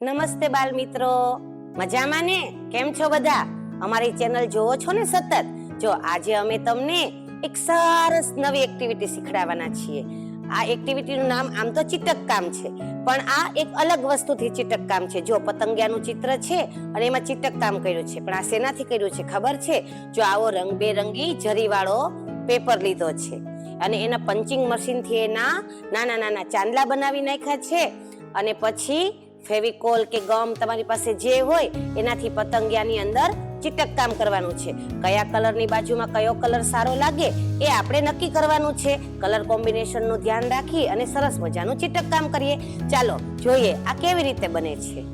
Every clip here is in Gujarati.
નમસ્તે બાલ મિત્રો, મજામાં ને? કેમ છો બધા? અમારી ચેનલ જોવો છો ને સતત? જો આજે અમે તમને એક સરસ નવી એક્ટિવિટી શીખડાવવાના છીએ. આ એક્ટિવિટીનું નામ આમ તો ચીટક કામ છે, પણ આ એક અલગ વસ્તુથી ચીટક કામ છે. જો પતંગિયાનું ચિત્ર છે અને એમાં ચીટક કામ કર્યું છે, પણ આ શેનાથી કર્યું છે ખબર છે? જો આવો રંગબેરંગી જરીવાળો પેપર લીધો છે અને એના પંચિંગ મશીનથી એના નાના નાના ચાંદલા બનાવી નાખ્યા છે અને પછી ફેવિકોલ કે ગમ તમારી પાસે જે હોય એનાથી પતંગિયાની અંદર ચીટક કામ કરવાનું છે. કયા કલરની બાજુમાં કયો કલર સારો લાગે એ આપણે નક્કી કરવાનું છે. કલર કોમ્બિનેશનનું ધ્યાન રાખી અને સરસ મજાનું ચીટક કામ કરીએ. ચાલો જોઈએ આ કેવી રીતે બને છે.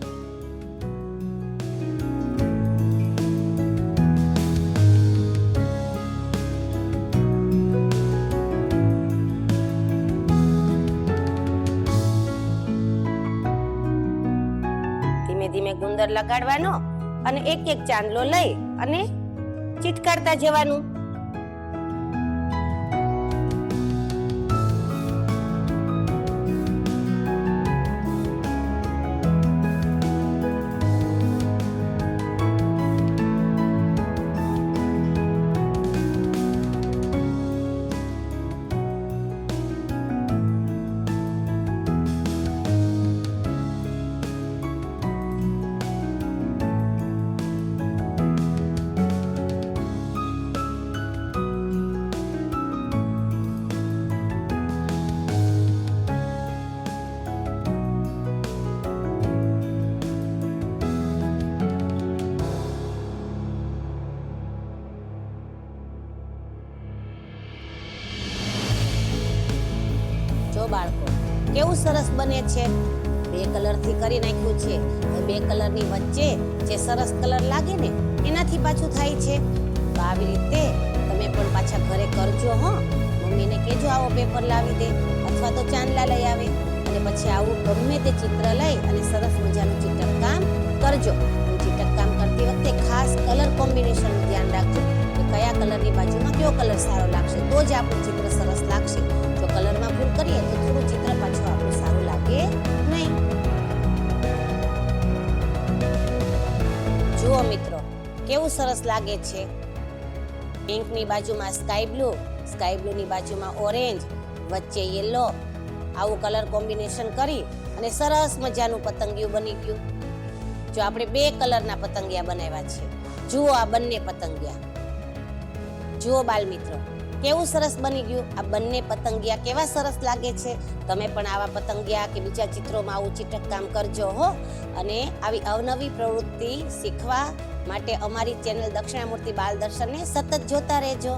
ધીમે ગુંદર લગાડવાનો અને એક એક ચાંદલો લઈ અને ચીટકારતા જવાનું. જો બાળકો કેવું સરસ બને છે. બે કલરથી કરી નાખ્યું છે. બે કલરની વચ્ચે જે સરસ કલર લાગે ને એનાથી પાછું થાય છે. તો આવી રીતે તમે પણ પાછા ઘરે કરજો. મમ્મીને કહેજો આવો પેપર લાવી દે અથવા તો ચાંદલા લઈ આવે અને પછી આવું ગમે તે ચિત્ર લઈ અને સરસ મજાનું ચીટક કામ કરજો. ચીટક કામ કરતી વખતે ખાસ કલર કોમ્બિનેશનનું ધ્યાન રાખજો કે કયા કલરની બાજુમાં કયો કલર સારો લાગશે, તો જ આપણું ચિત્ર સરસ લાગશે. જો કલરમાં ભૂલ કરીએ તો થોડું ચિત્ર પાછું આપણું સારું લાગે નહીં. જુઓ મિત્રો કેવું સરસ લાગે છે. પિંકની બાજુમાં સ્કાય બ્લુની બાજુમાં ઓરેન્જ, વચ્ચે યલો, આવું કલર કોમ્બિનેશન કરી અને સરસ મજાનું પતંગિયું બની ગયું. જો આપણે બે કલરના પતંગિયા બનાવ્યા છે. જુઓ આ બંને પતંગિયા, જુઓ બાલ મિત્રો કેવું સરસ બની ગયું. આ બંને પતંગિયા કેવા સરસ લાગે છે. તમે પણ આવા પતંગિયા કે બીજા ચિત્રોમાં આવું ચીટક કામ કરજો અને આવી અવનવી પ્રવૃત્તિ શીખવા માટે અમારી ચેનલ દક્ષિણામૂર્તિ બાલ દર્શનને સતત જોતા રહેજો.